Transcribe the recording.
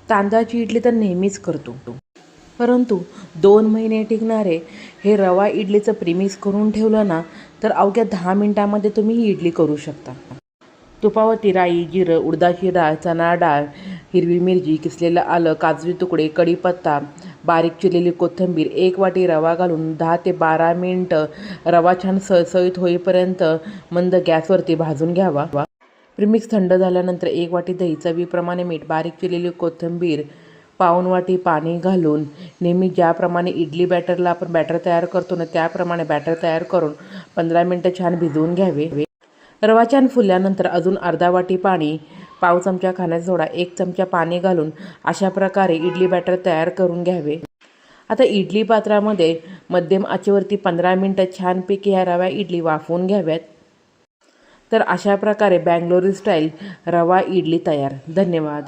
तांदळाची इडली तर नेहमीच करतो, परंतु 2 महिने टिकणारे हे रवा इडलीचं प्रीमिक्स करून ठेवलं ना, तर अवघ्या 10 मिनिटांमध्ये तुम्ही ही इडली करू शकता. तुपावरती राई, जिरं, उडदाची डाळ, चणा डाळ, हिरवी मिरची, किसलेलं आलं, काजूचे तुकडे, कढीपत्ता, बारीक चिरलेली कोथिंबीर, 1 वाटी रवा घालून 10 ते 12 मिनटं रवा छान सळसळीत होईपर्यंत मंद गॅसवरती भाजून घ्यावा. प्रीमिक्स थंड झाल्यानंतर 1 वाटी दही, चवीप्रमाणे मीठ, बारीक चिरलेली कोथिंबीर, पाऊण वाटी पाणी घालून नेहमी ज्याप्रमाणे इडली बॅटरला आपण बॅटर तयार करतो ना, त्याप्रमाणे बॅटर तयार करून 15 मिनटं छान भिजवून घ्यावे. रवा छान फुलल्यानंतर अजून अर्धा वाटी पाणी, पाव चमचा खाण्याचा सोडा, 1 चमचा पाणी घालून अशा प्रकारे इडली बॅटर तयार करून घ्यावे. आता इडली पात्रामध्ये मध्यम आचेवरती 15 मिनटं छानपैकी ह्या रवा इडली वाफवून घ्याव्यात. तर अशा प्रकारे बँगलोरी स्टाईल रवा इडली तयार. धन्यवाद.